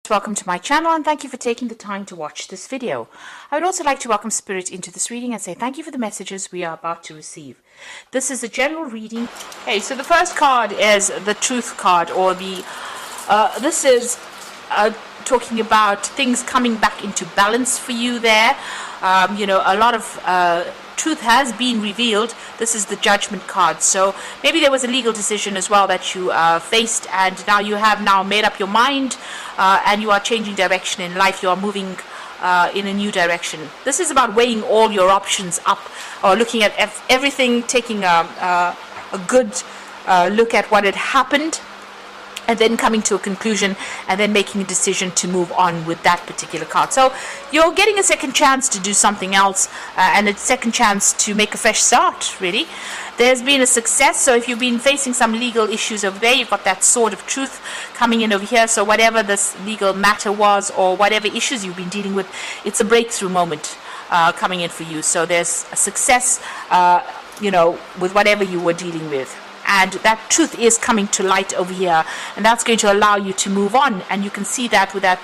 Welcome to my channel and thank you for taking the time to watch this video. I would also like to welcome Spirit into this reading and say thank you for the messages we are about to receive. This is a general reading. Okay, so the first card is the Truth card, or this is talking about things coming back into balance for you there. A lot of truth has been revealed. This is the Judgment card, so maybe there was a legal decision as well that you faced, and now you have made up your mind, and you are changing direction in life. You are moving in a new direction. This is about weighing all your options up, or looking at everything, taking a good look at what had happened, and then coming to a conclusion, and then making a decision to move on with that particular card. So you're getting a second chance to do something else, and a second chance to make a fresh start, really. There's been a success, so if you've been facing some legal issues over there, you've got that Sword of Truth coming in over here. So whatever this legal matter was, or whatever issues you've been dealing with, it's a breakthrough moment coming in for you. So there's a success, with whatever you were dealing with. And that truth is coming to light over here, and that's going to allow you to move on. And you can see that with that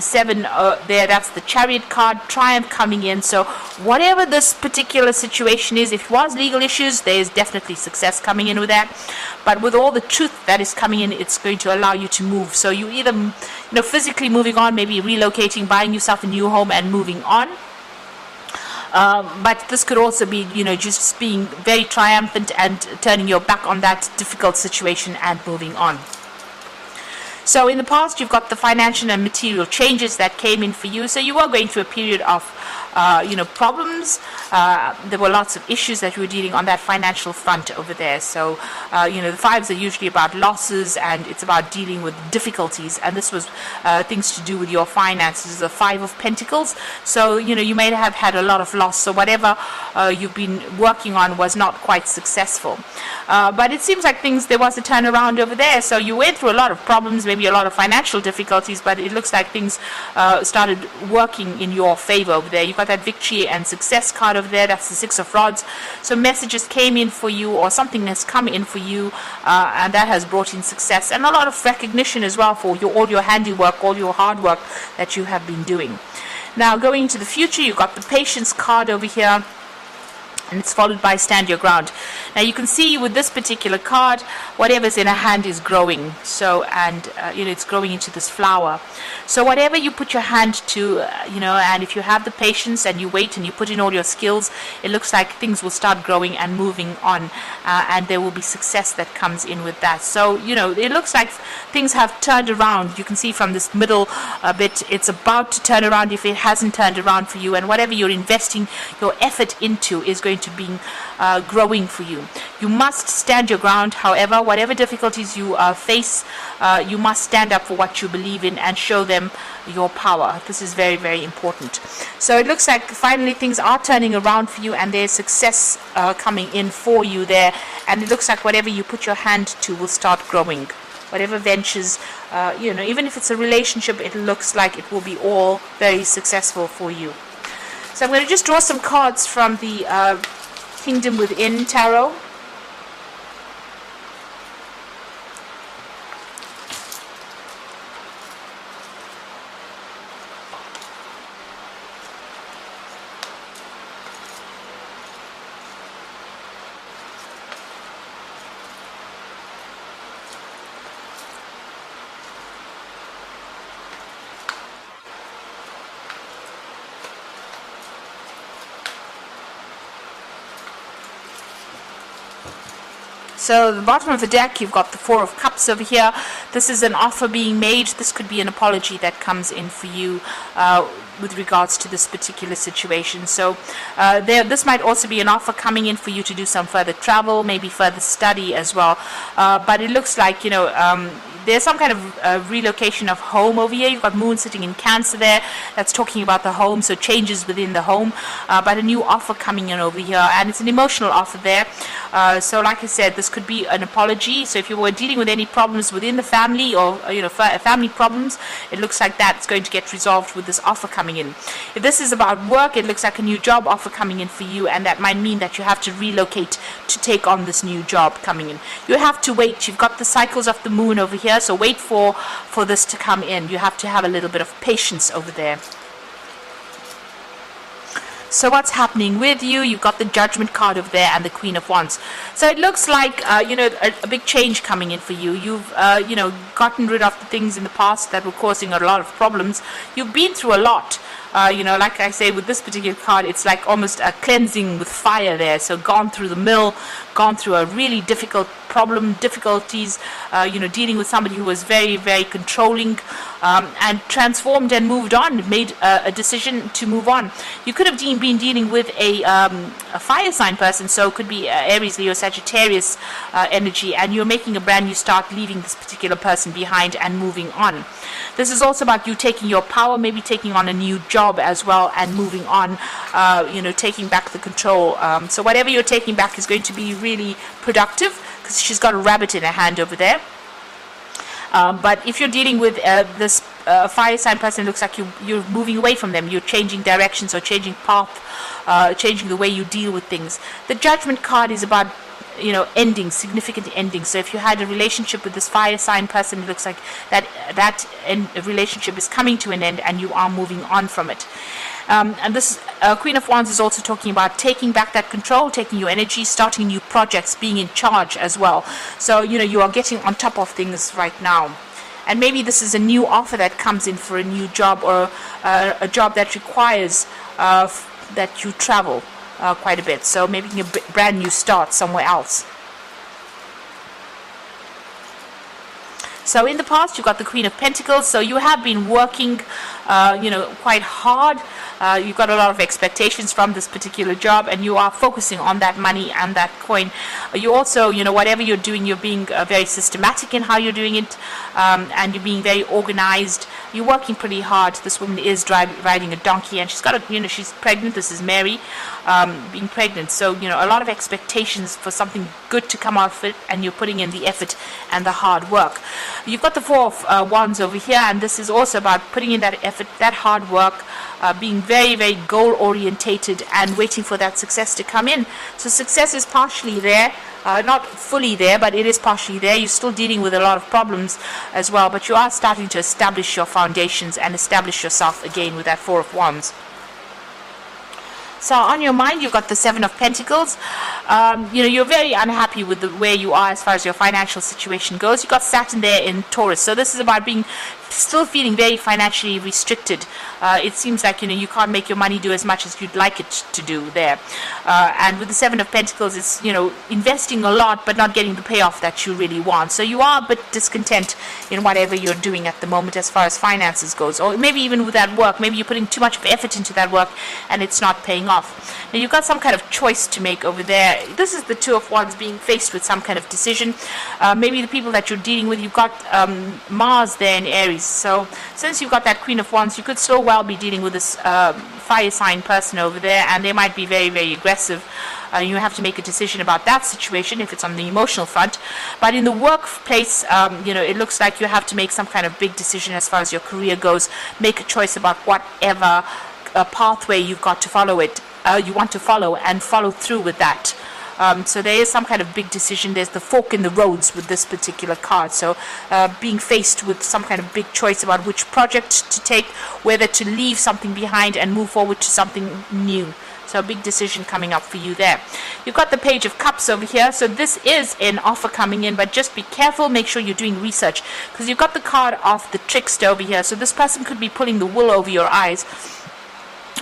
7 there, that's the Chariot card, Triumph coming in. So whatever this particular situation is, if it was legal issues, there is definitely success coming in with that. But with all the truth that is coming in, it's going to allow you to move. So you either physically moving on, maybe relocating, buying yourself a new home and moving on. But this could also be, just being very triumphant and turning your back on that difficult situation and moving on. So in the past, you've got the financial and material changes that came in for you. So you were going through a period of, problems. There were lots of issues that you were dealing on that financial front over there. So, the fives are usually about losses, and it's about dealing with difficulties. And this was things to do with your finances, the 5 of Pentacles. So, you may have had a lot of loss. So whatever you've been working on was not quite successful. But it seems like there was a turnaround over there. So you went through a lot of problems, maybe a lot of financial difficulties, but it looks like things started working in your favor over there. You've got that victory and success card over there. That's the 6 of Rods. So messages came in for you, or something has come in for you, and that has brought in success and a lot of recognition as well for all your handiwork, all your hard work that you have been doing. Now going into the future, you've got the Patience card over here, and it's followed by Stand Your Ground. Now you can see with this particular card, whatever's in a hand is growing. So, and it's growing into this flower. So whatever you put your hand to, and if you have the patience and you wait and you put in all your skills, it looks like things will start growing and moving on, and there will be success that comes in with that. So, it looks like things have turned around. You can see from this middle bit, it's about to turn around if it hasn't turned around for you, and whatever you're investing your effort into is going to be growing for you. You must stand your ground. However, whatever difficulties you face, you must stand up for what you believe in and show them your power. This is very, very important. So it looks like finally things are turning around for you, and there's success coming in for you there, and it looks like whatever you put your hand to will start growing. Whatever ventures, even if it's a relationship, it looks like it will be all very successful for you. So I'm going to just draw some cards from the Kingdom Within Tarot. So the bottom of the deck, you've got the 4 of Cups over here. This is an offer being made. This could be an apology that comes in for you with regards to this particular situation. So this might also be an offer coming in for you to do some further travel, maybe further study as well. But it looks like, there's some kind of relocation of home over here. You've got Moon sitting in Cancer there. That's talking about the home, so changes within the home. But a new offer coming in over here, and it's an emotional offer there. So like I said, this could be an apology. So if you were dealing with any problems within the family, or family problems, it looks like that's going to get resolved with this offer coming in. If this is about work, it looks like a new job offer coming in for you, and that might mean that you have to relocate to take on this new job coming in. You have to wait. You've got the cycles of the moon over here. here, so wait for this to come in. You have to have a little bit of patience over there. So what's happening with you? You've got the Judgment card over there and the Queen of Wands. So it looks like, a big change coming in for you. You've, gotten rid of the things in the past that were causing a lot of problems. You've been through a lot. Like I say, with this particular card, it's like almost a cleansing with fire there. So gone through the mill, gone through a really difficult difficulties, dealing with somebody who was very, very controlling, and transformed and moved on, made a decision to move on. You could have been dealing with a fire sign person, so it could be Aries, Leo, Sagittarius energy, and you're making a brand new start, leaving this particular person behind and moving on. This is also about you taking your power, maybe taking on a new job as well and moving on, taking back the control. So whatever you're taking back is going to be really productive, because she's got a rabbit in her hand over there. But if you're dealing with this fire sign person, it looks like you're moving away from them. You're changing directions or changing path, changing the way you deal with things. The Judgment card is about ending, significant ending. So if you had a relationship with this fire sign person, it looks like that relationship is coming to an end and you are moving on from it. And this Queen of Wands is also talking about taking back that control, taking your energy, starting new projects, being in charge as well. So you are getting on top of things right now. And maybe this is a new offer that comes in for a new job, or a job that requires that you travel quite a bit, so making a brand new start somewhere else. So in the past, you've got the Queen of Pentacles, so you have been working quite hard. You've got a lot of expectations from this particular job, and you are focusing on that money and that coin. You also, whatever you're doing, you're being very systematic in how you're doing it, and you're being very organized. You're working pretty hard. This woman is riding a donkey, and she's got she's pregnant. This is Mary, being pregnant. So, a lot of expectations for something good to come out of it, and you're putting in the effort and the hard work. You've got the Four of Wands over here, and this is also about putting in that effort, that hard work, being very, very goal orientated and waiting for that success to come in. So success is partially there, not fully there, but it is partially there. You're still dealing with a lot of problems as well, but you are starting to establish your foundations and establish yourself again with that Four of Wands. So on your mind, you've got the Seven of Pentacles. You're very unhappy with where you are as far as your financial situation goes. You've got Saturn there in Taurus. So this is about still feeling very financially restricted. It seems like, you can't make your money do as much as you'd like it to do there. And with the Seven of Pentacles, it's, investing a lot, but not getting the payoff that you really want. So you are a bit discontent in whatever you're doing at the moment as far as finances goes. Or maybe even with that work, maybe you're putting too much effort into that work and it's not paying off. Now you've got some kind of choice to make over there. This is the Two of Wands being faced with some kind of decision. Maybe the people that you're dealing with, you've got Mars there in Aries. So since you've got that Queen of Wands, you could so well be dealing with this fire sign person over there, and they might be very, very aggressive. You have to make a decision about that situation if it's on the emotional front. But in the workplace, it looks like you have to make some kind of big decision as far as your career goes. Make a choice about whatever pathway you've got to follow you want to follow, and follow through with that. So there is some kind of big decision. There's the fork in the roads with this particular card. So being faced with some kind of big choice about which project to take, whether to leave something behind and move forward to something new. So a big decision coming up for you there. You've got the Page of Cups over here. So this is an offer coming in, but just be careful. Make sure you're doing research, because you've got the card of the Trickster over here. So this person could be pulling the wool over your eyes,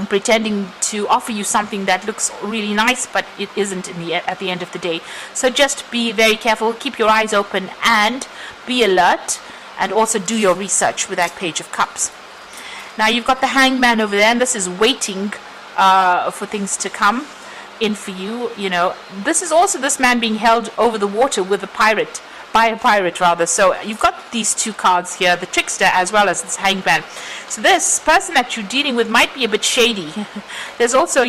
pretending to offer you something that looks really nice, but it isn't at the end of the day. So just be very careful, keep your eyes open and be alert, and also do your research with that Page of Cups. Now you've got the Hangman over there, and this is waiting for things to come in for you. This is also this man being held over the water with by a pirate rather. So you've got these two cards here, the Trickster as well as this Hangman. So this person that you're dealing with might be a bit shady. There's also,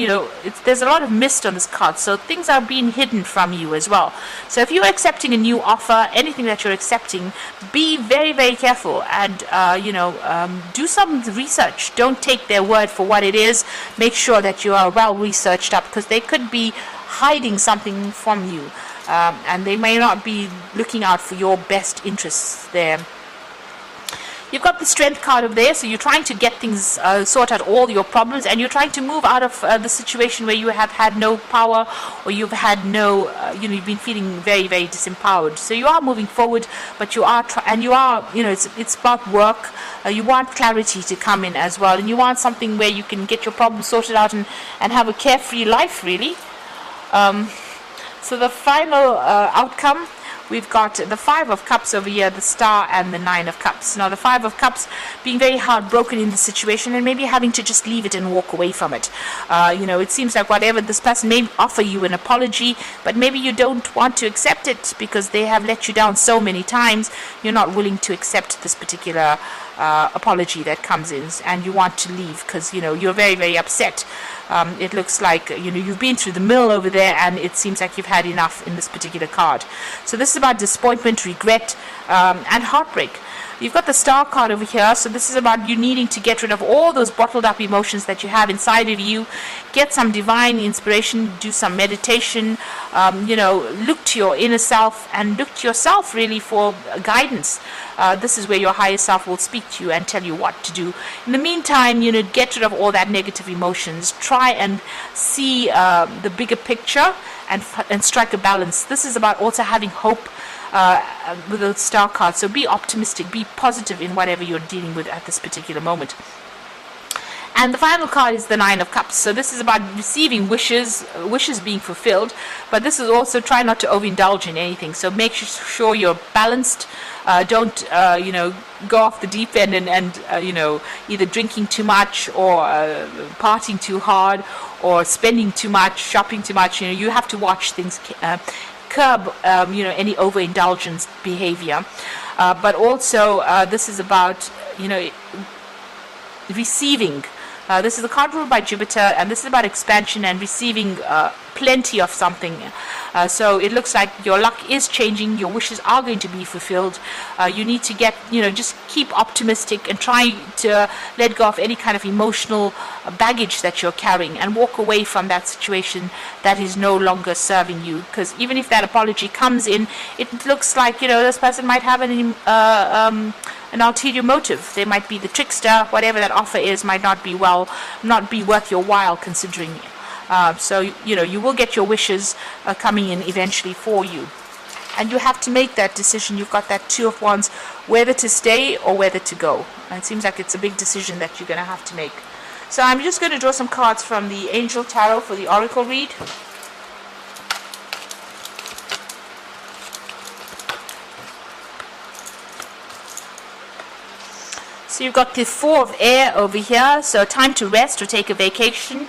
there's a lot of mist on this card, so things are being hidden from you as well. So if you're accepting a new offer, anything that you're accepting, be very, very careful and, do some research. Don't take their word for what it is. Make sure that you are well researched up, because they could be hiding something from you. and they may not be looking out for your best interests there. You've got the strength card over there, so you're trying to get things, sort out all your problems, and you're trying to move out of the situation where you have had no power, or you've had no, you've been feeling very, very disempowered. So you are moving forward, but you are, it's about work. You want clarity to come in as well, and you want something where you can get your problems sorted out and have a carefree life, really. So the final outcome, we've got the Five of Cups over here, the Star, and the Nine of Cups. Now, the Five of Cups being very heartbroken in the situation and maybe having to just leave it and walk away from it. It seems like whatever this person may offer you an apology, but maybe you don't want to accept it because they have let you down so many times. You're not willing to accept this particular apology that comes in, and you want to leave because you're very, very upset. It looks like you've been through the mill over there, and it seems like you've had enough in this particular card. So this is about disappointment, regret, and heartbreak. You've got the Star card over here, so this is about you needing to get rid of all those bottled up emotions that you have inside of you, get some divine inspiration, do some meditation, look to your inner self and look to yourself really for guidance. This is where your higher self will speak to you and tell you what to do. In the meantime, get rid of all that negative emotions. Try and see the bigger picture and strike a balance. This is about also having hope with the Star card. So be optimistic, be positive in whatever you're dealing with at this particular moment. And the final card is the Nine of Cups. So this is about receiving wishes being fulfilled, but this is also try not to overindulge in anything. So make sure you're balanced. Don't go off the deep end and either drinking too much or partying too hard or spending too much, shopping too much. You have to watch things. Curb any overindulgence behavior, but also this is about receiving. This is a card ruled by Jupiter, and this is about expansion and receiving plenty of something. So it looks like your luck is changing. Your wishes are going to be fulfilled. You need to get, just keep optimistic and try to let go of any kind of emotional baggage that you're carrying and walk away from that situation that is no longer serving you. Because even if that apology comes in, it looks like, this person might have an ulterior motive. They might be the trickster. Whatever that offer is might not be worth your while considering. So you will get your wishes coming in eventually for you, and you have to make that decision. You've got that Two of Wands, whether to stay or whether to go. And it seems like it's a big decision that you're going to have to make. So I'm just going to draw some cards from the Angel Tarot for the Oracle read. So you've got the Four of Air over here, so time to rest or take a vacation.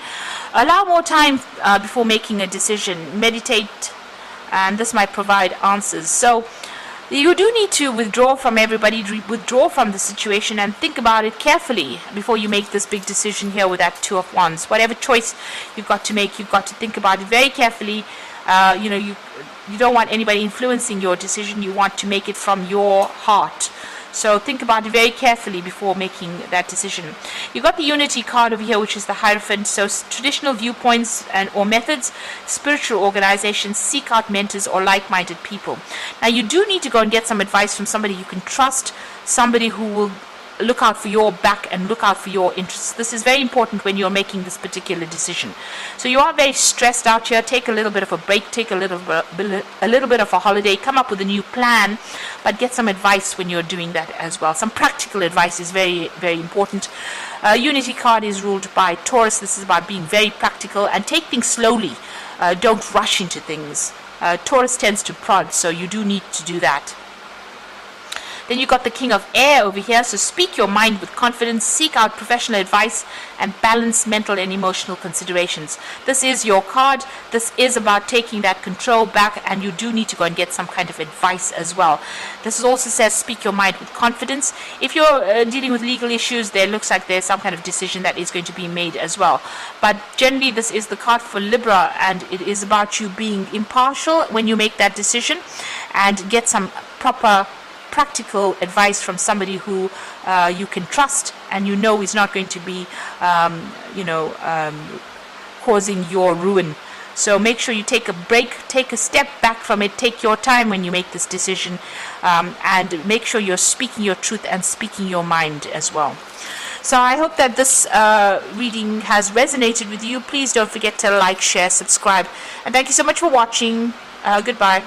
Allow more time before making a decision. Meditate, and this might provide answers. So you do need to withdraw from everybody, withdraw from the situation, and think about it carefully before you make this big decision here with that Two of Wands. Whatever choice you've got to make, you've got to think about it very carefully. You don't want anybody influencing your decision. You want to make it from your heart. So think about it very carefully before making that decision. You've got the Unity card over here, which is the Hierophant. So traditional viewpoints or methods, spiritual organizations, seek out mentors or like-minded people. Now you do need to go and get some advice from somebody you can trust, somebody who will look out for your back and look out for your interests. This is very important when you're making this particular decision. So you are very stressed out here. Take a little bit of a break, take a little bit of a holiday, come up with a new plan, but get some advice when you're doing that as well. Some practical advice is very, very important. Unity card is ruled by Taurus. This is about being very practical and take things slowly. Don't rush into things. Taurus tends to prod, so you do need to do that. Then you've got the King of Air over here. So speak your mind with confidence, seek out professional advice, and balance mental and emotional considerations. This is your card. This is about taking that control back, and you do need to go and get some kind of advice as well. This also says speak your mind with confidence. If you're dealing with legal issues, there looks like there's some kind of decision that is going to be made as well. But generally, this is the card for Libra, and it is about you being impartial when you make that decision and get some proper practical advice from somebody who you can trust and is not going to be causing your ruin So make sure you take a break, take a step back from it, take your time when you make this decision, and make sure you're speaking your truth and speaking your mind as well. So I hope that this reading has resonated with you. Please don't forget to like, share, subscribe, and thank you so much for watching. Goodbye.